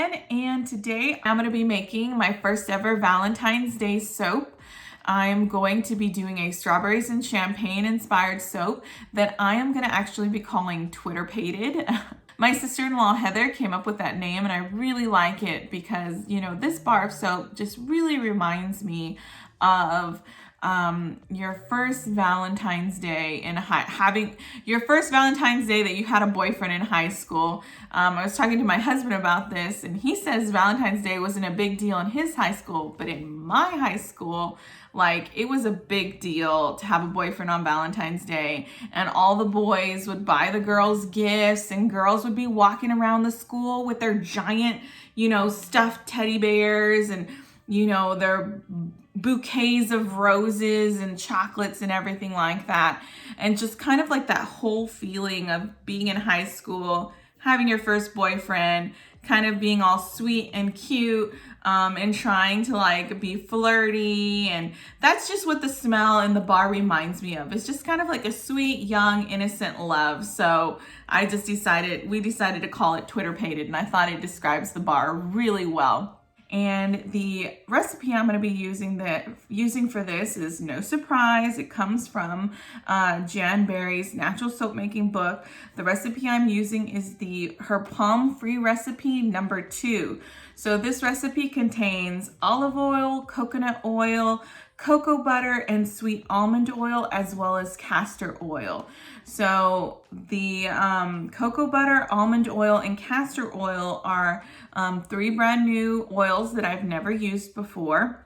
again, and today I'm going to be making my first ever Valentine's Day soap. I'm going to be doing a strawberries and champagne inspired soap that I am going to actually be calling Twitter Pated. My sister-in-law Heather came up with that name, and I really like it because, you know, this bar of soap just really reminds me of your first Valentine's Day having your first Valentine's Day that you had a boyfriend in high school. I was talking to my husband about this, and he says Valentine's Day wasn't a big deal in his high school, but in my high school, like, it was a big deal to have a boyfriend on Valentine's Day, and all the boys would buy the girls gifts, and girls would be walking around the school with their giant, you know, stuffed teddy bears and, you know, their bouquets of roses and chocolates and everything like that. And just kind of like that whole feeling of being in high school, having your first boyfriend, kind of being all sweet and cute, and trying to like be flirty. And that's just what the smell in the bar reminds me of. It's just kind of like a sweet, young, innocent love. So we decided to call it Twitter Pated, and I thought it describes the bar really well. And the recipe I'm going to be using for this is no surprise. It comes from Jan Berry's natural soap making book. The recipe I'm using is her palm-free recipe number 2. So this recipe contains olive oil, coconut oil, cocoa butter, and sweet almond oil, as well as castor oil. So the cocoa butter, almond oil, and castor oil are 3 brand new oils that I've never used before.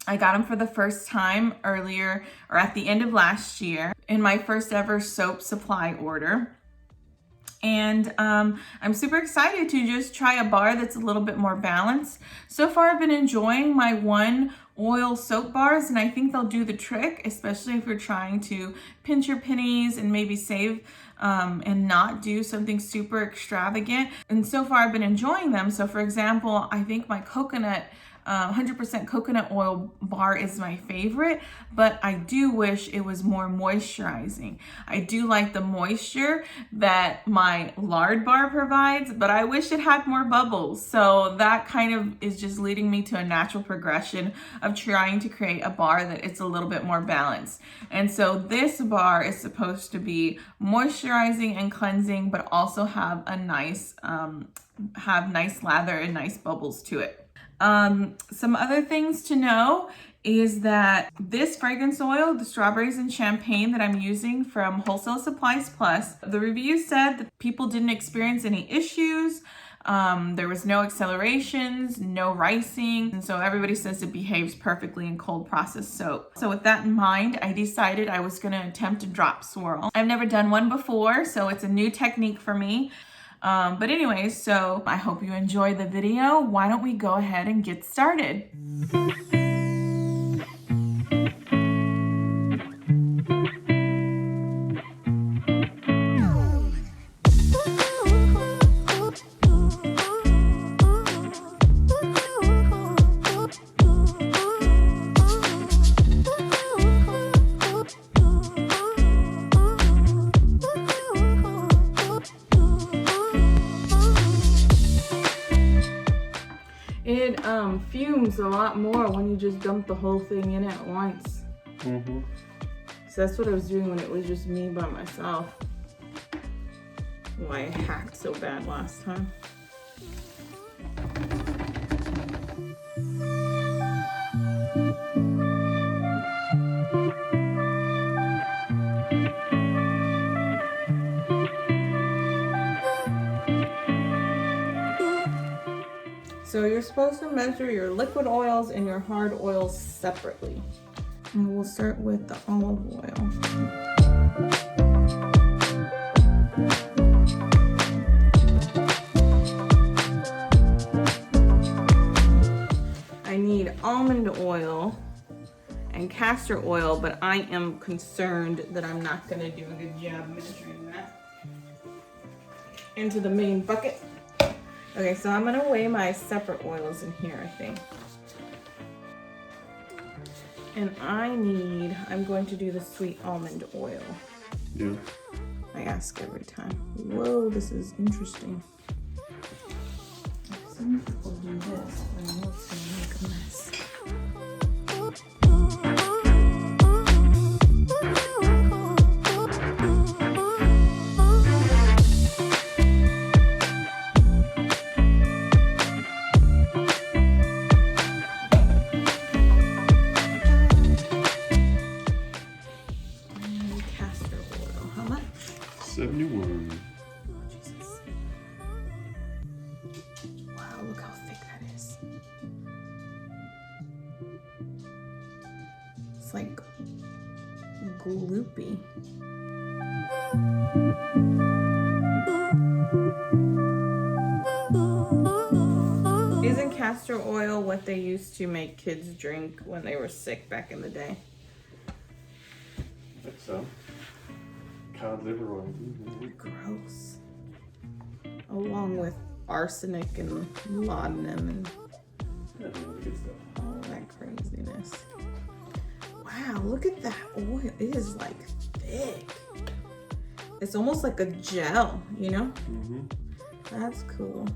I got them for the first time earlier, or at the end of last year, in my first ever soap supply order. And I'm super excited to just try a bar that's a little bit more balanced. So far, I've been enjoying my 1 oil soap bars, and I think they'll do the trick, especially if you're trying to pinch your pennies and maybe save and not do something super extravagant. And so far, I've been enjoying them. So for example, I think my 100% coconut oil bar is my favorite, but I do wish it was more moisturizing. I do like the moisture that my lard bar provides, but I wish it had more bubbles. So that kind of is just leading me to a natural progression of trying to create a bar that it's a little bit more balanced. And so this bar is supposed to be moisturizing and cleansing, but also have a nice lather and nice bubbles to it. Some other things to know is that this fragrance oil, the strawberries and champagne that I'm using from Wholesale Supplies Plus, the review said that people didn't experience any issues. There was no accelerations, no ricing, and so everybody says it behaves perfectly in cold processed soap. So with that in mind, I decided I was going to attempt to drop swirl. I've never done one before, so it's a new technique for me. But anyways, so I hope you enjoy the video. Why don't we go ahead and get started? It fumes a lot more when you just dump the whole thing in at once. So that's what I was doing when it was just me by myself. Why I hacked so bad last time. So you're supposed to measure your liquid oils and your hard oils separately. And we'll start with the olive oil. I need almond oil and castor oil, but I am concerned that I'm not going to do a good job measuring that into the main bucket. Okay, so I'm gonna weigh my separate oils in here, I think. And I'm going to do the sweet almond oil. Yeah. I ask every time. Whoa, this is interesting. Some people do this, but I know it's gonna make a mess. Castor oil, how much? 71. Jesus. Wow, look how thick that is. It's like gloopy. Isn't castor oil what they used to make kids drink when they were sick back in the day? I think so. Cod liver oil. Gross. Along with arsenic and laudanum and Yeah, good stuff. all that craziness. Wow, look at that oil. It is like thick. It's almost like a gel, you know? Mm-hmm. That's cool.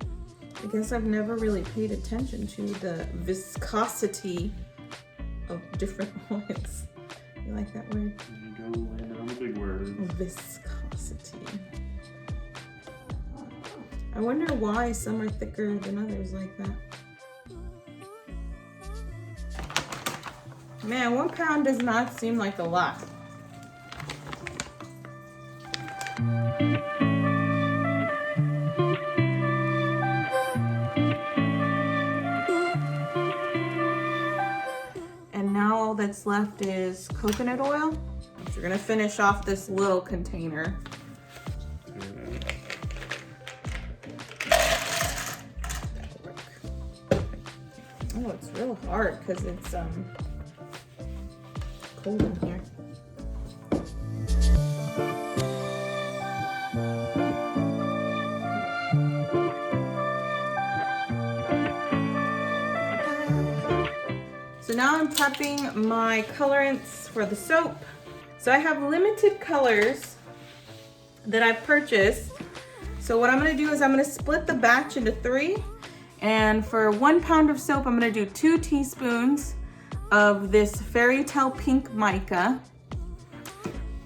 I guess I've never really paid attention to the viscosity of different oils. You like that word? There you go, landing on the big words. Viscosity. I wonder why some are thicker than others like that. Man, 1 pound does not seem like a lot. And now all that's left is coconut oil. We're gonna finish off this little container. Oh, it's real hard because it's cold in here. So now I'm prepping my colorants for the soap. So I have limited colors that I've purchased. So what I'm gonna do is I'm gonna split the batch into 3. And for 1 pound of soap, I'm gonna do 2 teaspoons of this Fairytale Pink mica.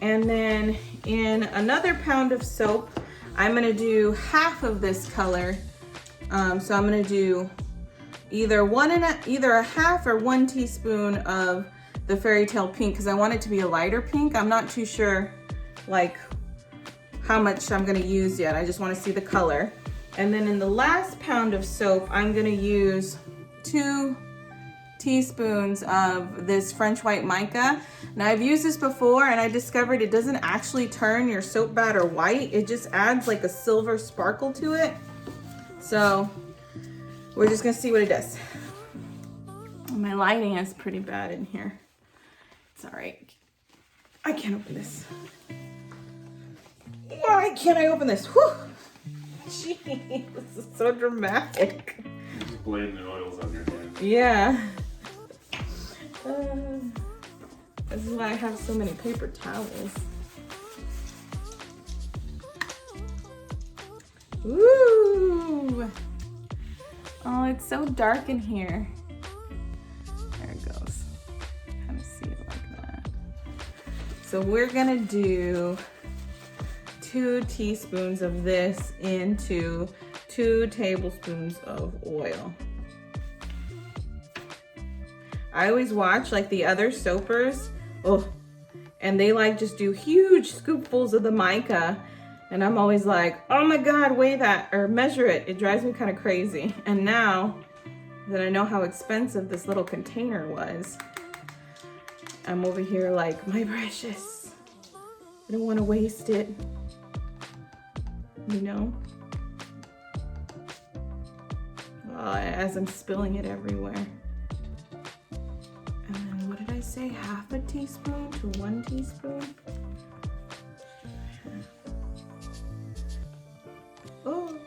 And then in another pound of soap, I'm gonna do half of this color. So I'm gonna do either a half or 1 teaspoon of the Fairytale Pink because I want it to be a lighter pink. I'm not too sure like how much I'm gonna use yet. I just wanna see the color. And then in the last pound of soap, I'm gonna use 2 teaspoons of this French white mica. Now I've used this before and I discovered it doesn't actually turn your soap batter white. It just adds like a silver sparkle to it. So we're just gonna see what it does. My lighting is pretty bad in here. It's all right. I can't open this. Why can't I open this? Whew. Jeez, this is so dramatic. You're just blading the oils on your hand. Yeah. This is why I have so many paper towels. Ooh. Oh, it's so dark in here. There it goes. Kind of see it like that. So we're gonna do 2 teaspoons of this into 2 tablespoons of oil. I always watch like the other soapers, and they like just do huge scoopfuls of the mica, and I'm always like, oh my God, weigh that or measure it. It drives me kind of crazy. And now that I know how expensive this little container was, I'm over here like, my precious, I don't want to waste it. You know? As I'm spilling it everywhere. And then what did I say? Half a teaspoon to 1 teaspoon? Oh,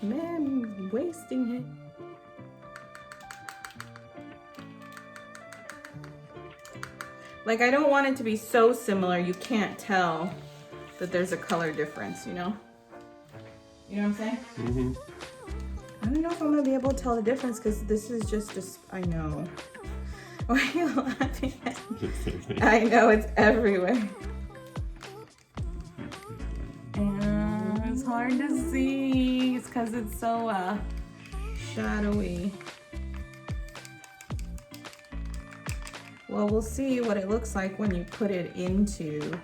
man, I'm wasting it. Like, I don't want it to be so similar you can't tell that there's a color difference, you know? You know what I'm saying? Mm-hmm. I don't know if I'm gonna be able to tell the difference because this is just I know. Why are you laughing at me? I know, it's everywhere. And it's hard to see. It's because it's so shadowy. Well, we'll see what it looks like when you put it into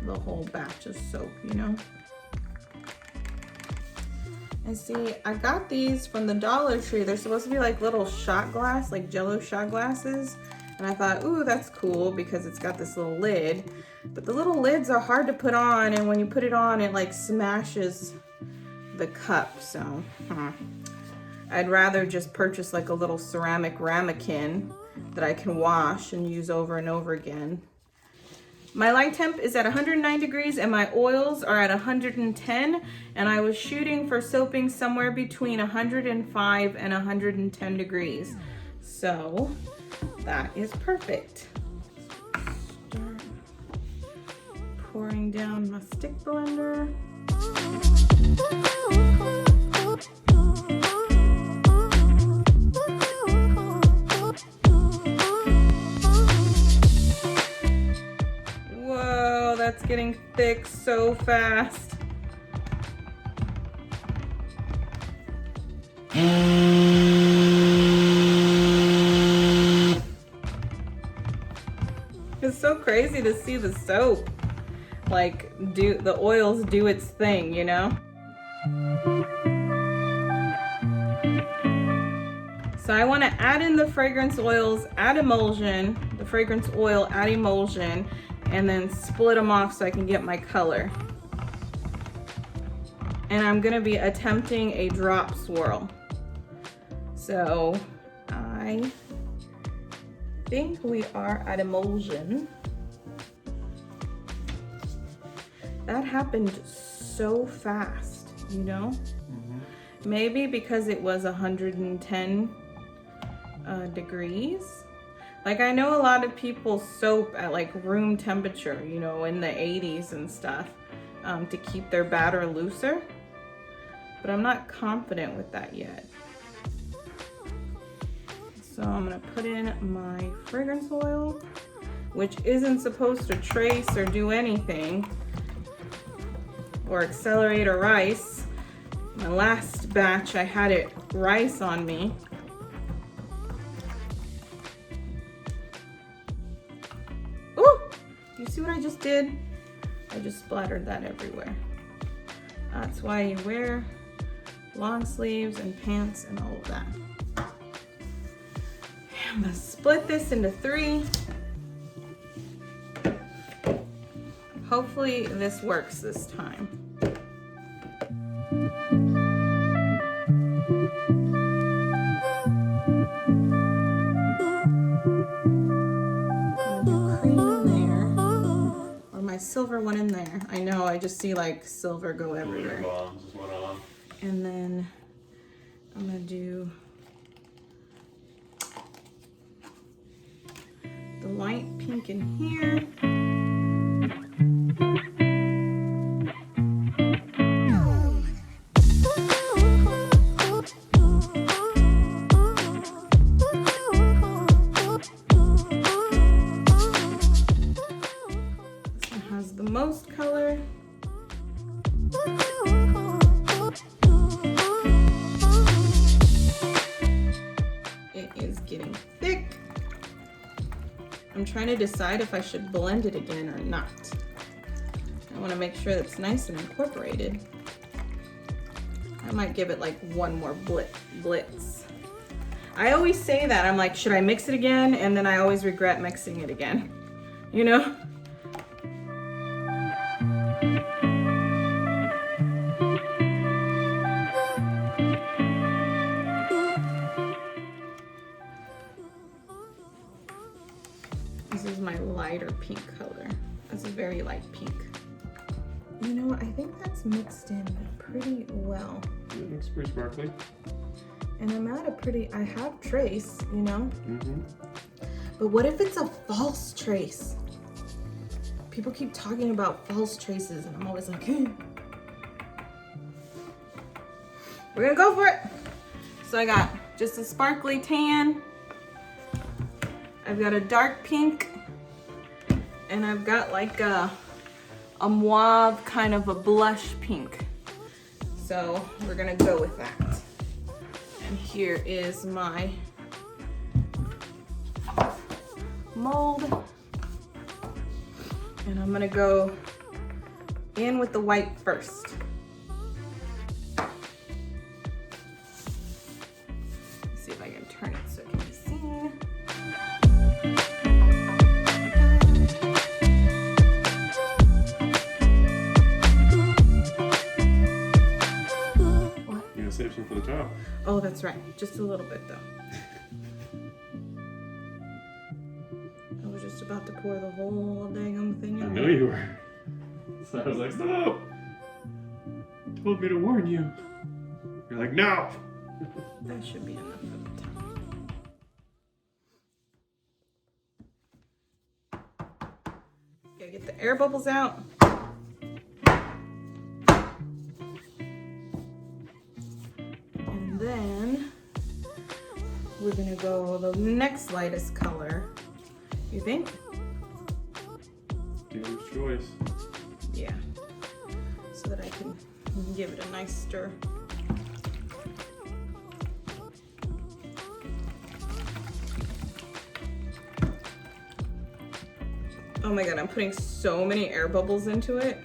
the whole batch of soap, you know? And see, I got these from the Dollar Tree. They're supposed to be like little shot glass, like Jello shot glasses. And I thought, ooh, that's cool because it's got this little lid. But the little lids are hard to put on, and when you put it on, it like smashes the cup. So I'd rather just purchase like a little ceramic ramekin that I can wash and use over and over again. My light temp is at 109 degrees and my oils are at 110, and I was shooting for soaping somewhere between 105 and 110 degrees. So that is perfect. Start pouring down my stick blender. Whoa, that's getting thick so fast. It's so crazy to see the soap, like, the oils do its thing, you know? So I want to add in the fragrance oils, add emulsion, the fragrance oil, add emulsion, and then split them off so I can get my color. And I'm going to be attempting a drop swirl. So I think we are at emulsion. That happened so fast, you know? Mm-hmm. Maybe because it was 110 degrees. Like, I know a lot of people soap at like room temperature, you know, in the 80s and stuff, to keep their batter looser. But I'm not confident with that yet. So I'm gonna put in my fragrance oil, which isn't supposed to trace or do anything or accelerate or rice. My last batch, I had it rice on me. Ooh, you see what I just did? I just splattered that everywhere. That's why you wear long sleeves and pants and all of that. I'm gonna split this into 3. Hopefully this works this time. Cream in there, or my silver one in there. I know, I just see like silver go everywhere. And then I'm gonna do the light pink in here. This one has the most color. It is getting thick. I'm trying to decide if I should blend it again or not. I want to make sure that it's nice and incorporated. I might give it like one more blitz. I always say that. I'm like, should I mix it again? And then I always regret mixing it again. You know? This is my lighter pink color. This is very light pink. You know, I think that's mixed in pretty well. It looks pretty sparkly. And I'm at a pretty, I have trace, you know? Mm-hmm. But what if it's a false trace? People keep talking about false traces and I'm always like, we're gonna go for it. So I got just a sparkly tan. I've got a dark pink. And I've got like a mauve, kind of a blush pink. So we're gonna go with that. And here is my mold. And I'm gonna go in with the white first. Let's see if I can turn it so it can be seen. You're gonna save some for the top. Oh, that's right. Just a little bit though. I was just about to pour the whole dang thing I in. know you were. So I was like, stop! Told me to warn you. You're like, no! That should be enough for the top. Gotta get the air bubbles out. And then we're gonna go the next lightest color. You think? Dealer's choice. Yeah. So that I can give it a nice stir. Oh my god, I'm putting so many air bubbles into it.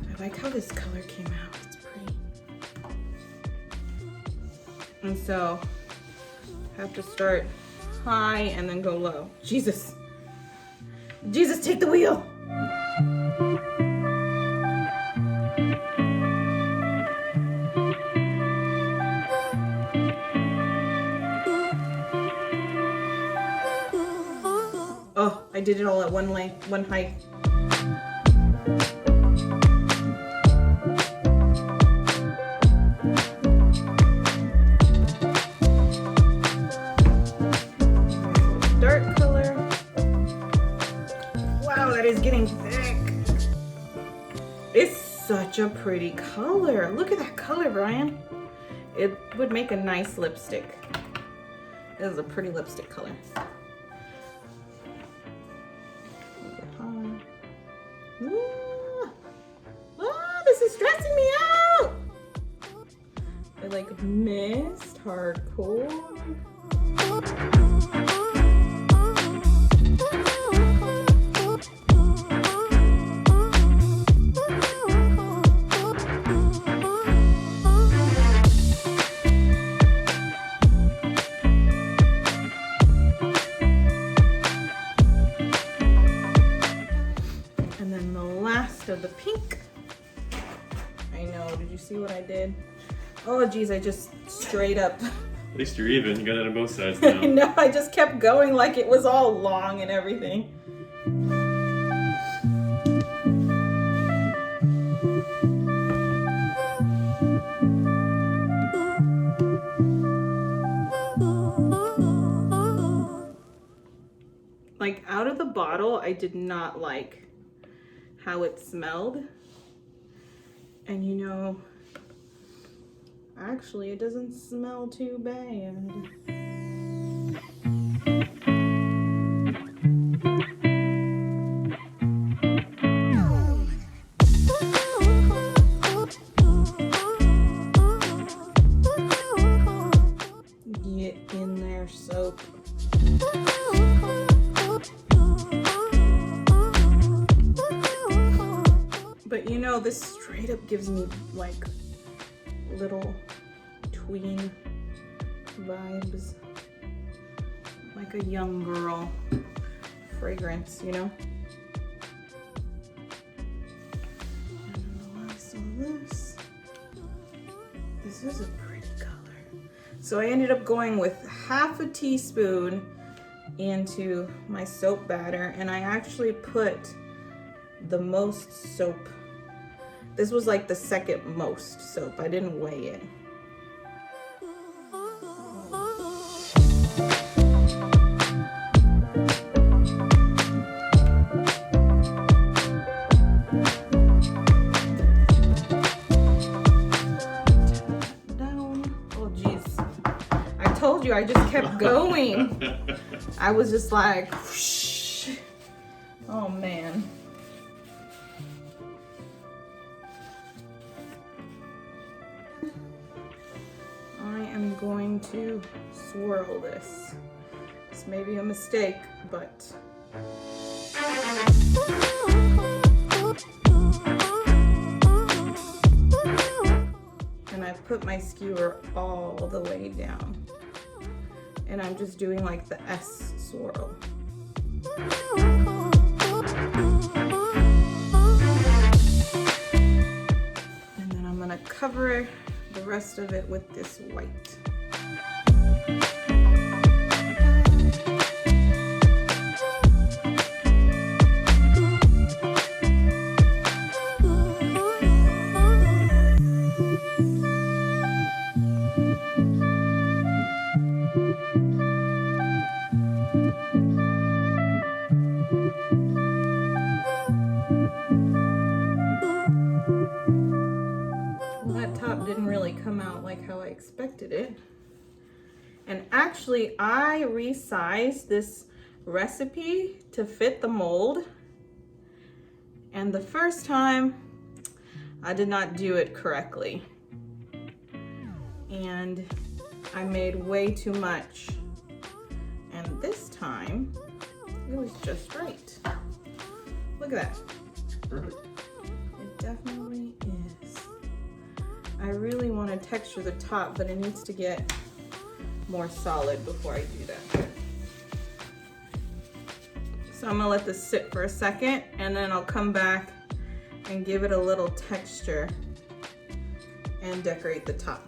I like how this color came out. It's pretty. And so I have to start high and then go low. Jesus. Jesus, take the wheel. Oh, I did it all at one height. Dark color. Wow, that is getting thick. It's such a pretty color. Look at that color, Brian. It would make a nice lipstick. This is a pretty lipstick color. This is stressing me out. I like mist, hardcore. And then the last of the pink. I know, did you see what I did? Oh geez, I just straight up. At least you're even. You got it on both sides now. No, I just kept going like it was all long and everything. Like out of the bottle, I did not like how it smelled. And you know, actually it doesn't smell too bad. Get in there, soap. But you know, this straight up gives me like little tween vibes. Like a young girl fragrance, you know? And the last of this. This is a pretty color. So I ended up going with half a teaspoon into my soap batter, and I actually put the most soap. This was like the second most soap. I didn't weigh it. I just kept going. I was just like, whoosh. Oh man. I am going to swirl this. This may be a mistake, but and I've put my skewer all the way down. And I'm just doing like the S swirl. And then I'm gonna cover the rest of it with this white. Didn't really come out like how I expected it. And actually I resized this recipe to fit the mold, and the first time I did not do it correctly and I made way too much, and this time it was just right. Look at that. Perfect. It definitely is. I really want to texture the top, but it needs to get more solid before I do that. So I'm gonna let this sit for a second, and then I'll come back and give it a little texture and decorate the top.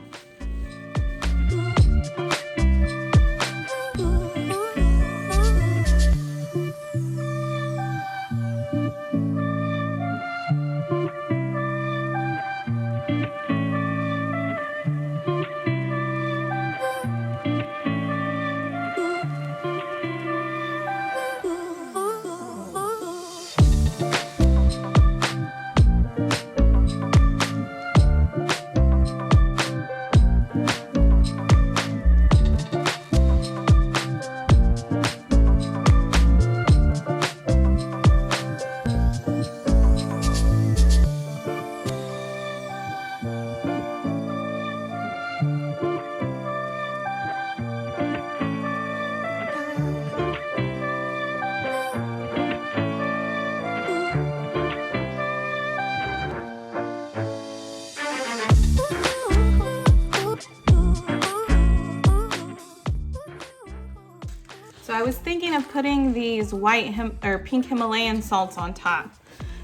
So I was thinking of putting these white or pink Himalayan salts on top.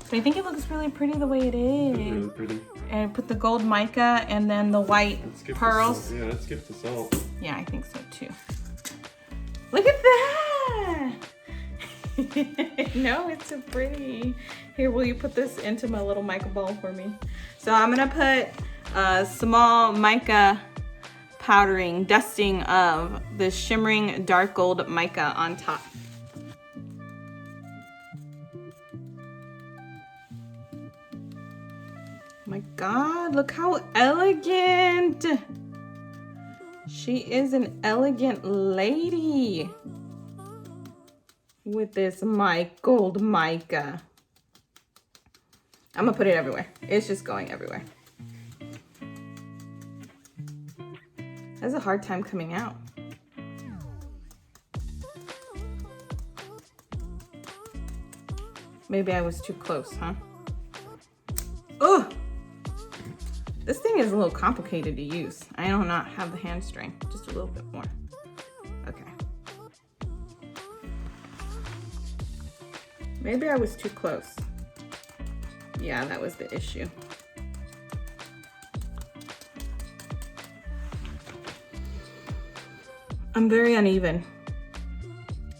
So I think it looks really pretty the way it is. It's really pretty. And put the gold mica and then the white pearls. Yeah, let's skip the salt. Yeah, I think so too. Look at that! No, it's so pretty. Here, will you put this into my little mica ball for me? So I'm gonna put a small mica dusting of the shimmering dark gold mica on top. My God, look how elegant. She is an elegant lady with this gold mica. I'm gonna put it everywhere. It's just going everywhere. Has a hard time coming out. Maybe I was too close, huh? Oh! This thing is a little complicated to use. I do not have the hand strength, just a little bit more. Okay. Maybe I was too close. Yeah, that was the issue. I'm very uneven.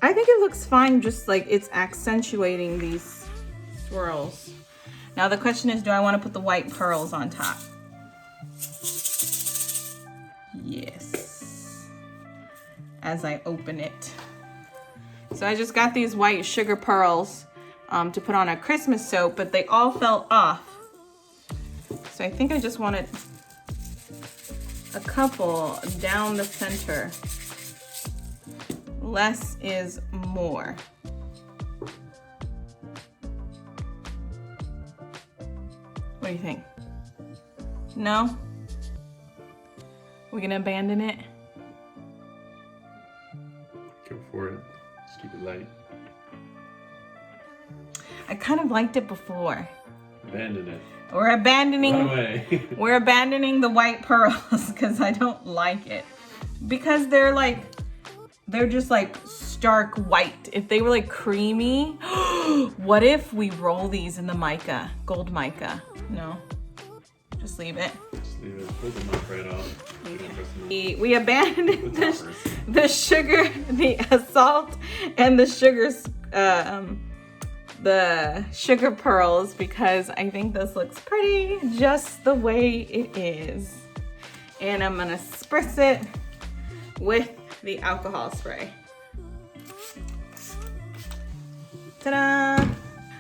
I think it looks fine, just like it's accentuating these swirls. Now the question is, do I want to put the white pearls on top? Yes. As I open it. So I just got these white sugar pearls to put on a Christmas soap, but they all fell off. So I think I just wanted a couple down the center less is more. What do you think? No? We're gonna abandon it? Go for it. Just keep it light. I kind of liked it before. Abandon it. We're abandoning. Run away. We're abandoning the white pearls because I don't like it. Because they're just like stark white. If they were like creamy, what if we roll these in the mica, gold mica? No, just leave it. Just leave it. Pull the mouth right off. We abandoned the sugar, the salt, and the sugar pearls because I think this looks pretty just the way it is. And I'm gonna spritz it with the alcohol spray. Ta-da!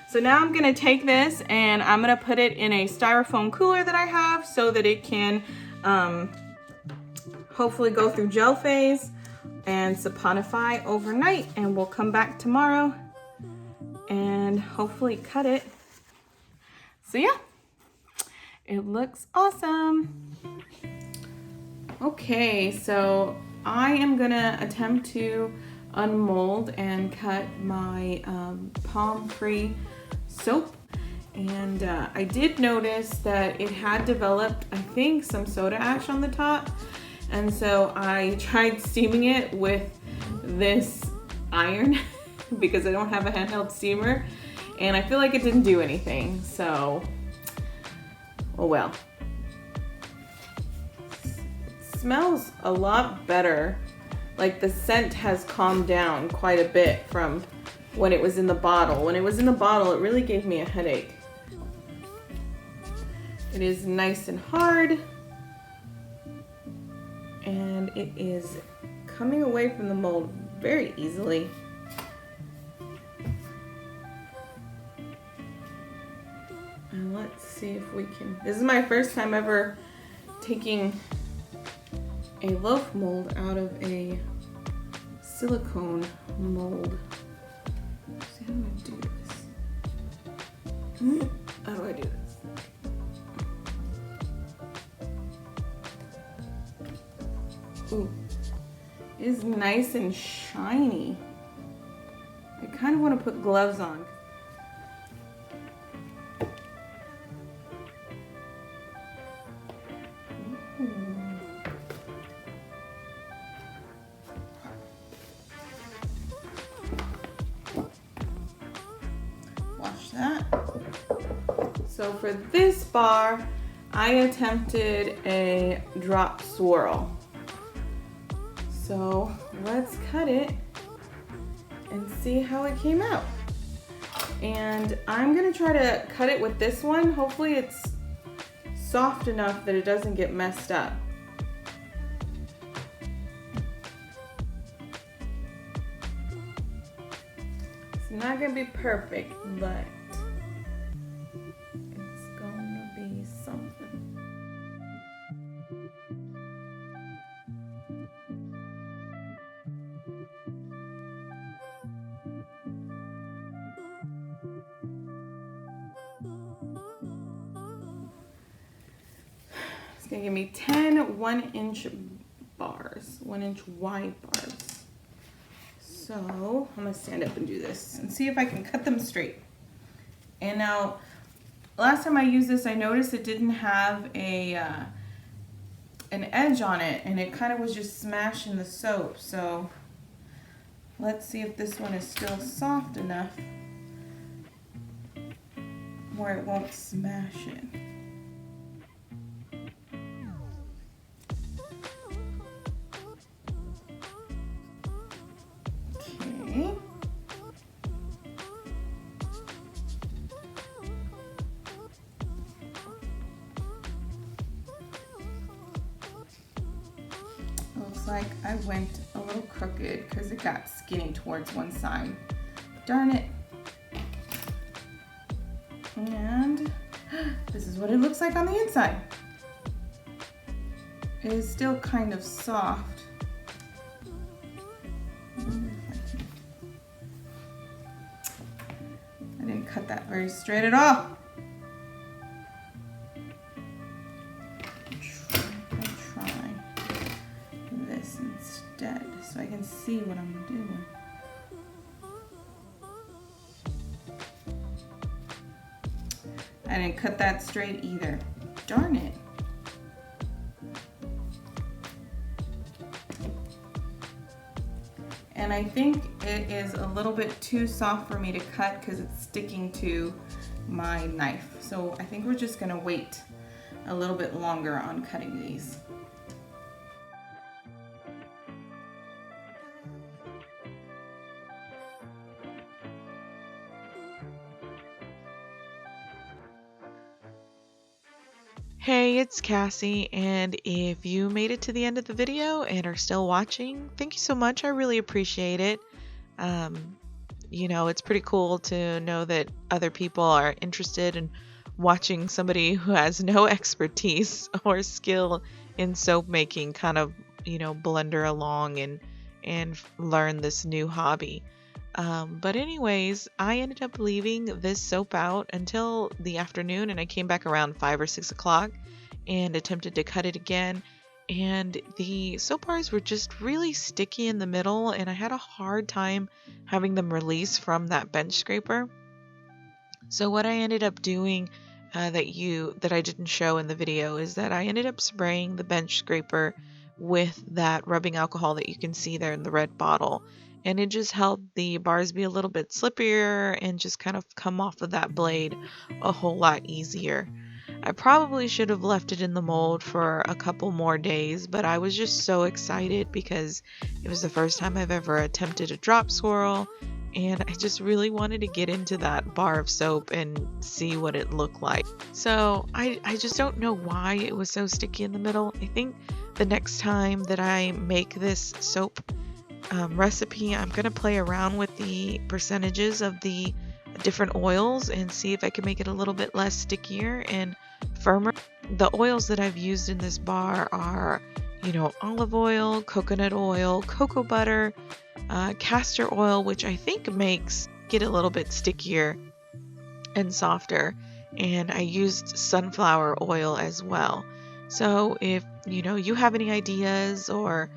So now I'm gonna take this and I'm gonna put it in a styrofoam cooler that I have so that it can hopefully go through gel phase and saponify overnight, and we'll come back tomorrow and hopefully cut it. So yeah, it looks awesome. Okay, so I am gonna attempt to unmold and cut my palm-free soap. And I did notice that it had developed, I think, some soda ash on the top. And so I tried steaming it with this iron because I don't have a handheld steamer. And I feel like it didn't do anything, so, oh well. It smells a lot better. Like the scent has calmed down quite a bit from when it was in the bottle. When it was in the bottle, it really gave me a headache. It is nice and hard. And it is coming away from the mold very easily. And let's see if we can, this is my first time ever taking a loaf mold out of a silicone mold. Let's see, how do I do this? How do I do this? Ooh, it is nice and shiny. I kind of want to put gloves on. Wash that. So for this bar, I attempted a drop swirl. So let's cut it and see how it came out. And I'm gonna try to cut it with this one. Hopefully it's soft enough that it doesn't get messed up. It's not gonna be perfect, but it's gonna be something. It's gonna give me 10 1-inch bars, 1-inch wide bars. So I'm gonna stand up and do this and see if I can cut them straight. And now, last time I used this, I noticed it didn't have an edge on it, and it kind of was just smashing the soap. So let's see if this one is still soft enough where it won't smash it. Okay. Looks like I went a little crooked because it got skinny towards one side. Darn it. And this is what it looks like on the inside. It is still kind of soft. didn't cut that very straight at all. I'll try this instead so I can see what I'm doing. I didn't cut that straight either. Darn it. And I think it is a little bit too soft for me to cut because it's sticking to my knife. So I think we're just gonna wait a little bit longer on cutting these. Hey, it's Cassie, and if you made it to the end of the video and are still watching, thank you so much. I really appreciate it. You know, it's pretty cool to know that other people are interested in watching somebody who has no expertise or skill in soap making kind of, you know, blunder along and learn this new hobby. But anyways, I ended up leaving this soap out until the afternoon, and I came back around 5 or 6 o'clock and attempted to cut it again. And the soap bars were just really sticky in the middle, and I had a hard time having them release from that bench scraper. So what I ended up doing that I didn't show in the video is that I ended up spraying the bench scraper with that rubbing alcohol that you can see there in the red bottle. And it just helped the bars be a little bit slippier and just kind of come off of that blade a whole lot easier. I probably should have left it in the mold for a couple more days, but I was just so excited because it was the first time I've ever attempted a drop swirl, and I just really wanted to get into that bar of soap and see what it looked like. So I just don't know why it was so sticky in the middle. I think the next time that I make this soap recipe, I'm going to play around with the percentages of the different oils and see if I can make it a little bit less stickier and firmer. The oils that I've used in this bar are, you know, olive oil, coconut oil, cocoa butter, castor oil, which I think makes it a little bit stickier and softer, and I used sunflower oil as well. So if you know you have any ideas or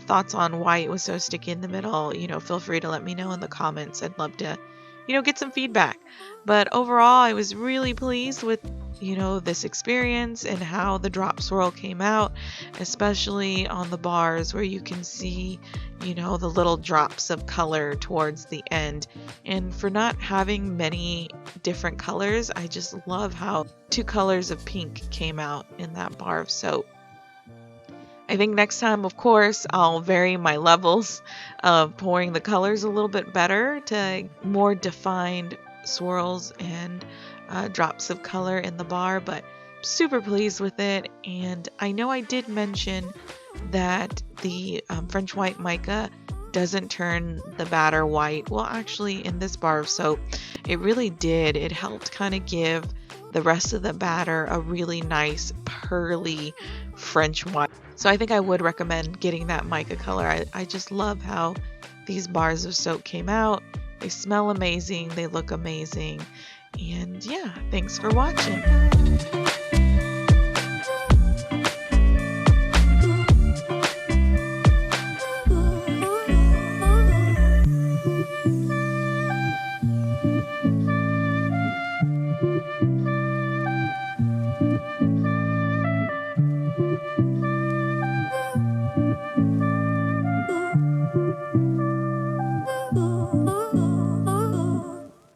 thoughts on why it was so sticky in the middle, you know, feel free to let me know in the comments. I'd love to, you know, get some feedback. But overall, I was really pleased with, you know, this experience and how the drop swirl came out, especially on the bars where you can see, you know, the little drops of color towards the end. And for not having many different colors, I just love how 2 colors of pink came out in that bar of soap. I think next time, of course, I'll vary my levels of pouring the colors a little bit better to more defined swirls and drops of color in the bar, but super pleased with it. And I know I did mention that the French white mica doesn't turn the batter white. Well, actually, in this bar of soap, it really did. It helped kind of give the rest of the batter a really nice pearly French white. So I think I would recommend getting that mica color. I just love how these bars of soap came out. They smell amazing. They look amazing. And yeah, thanks for watching.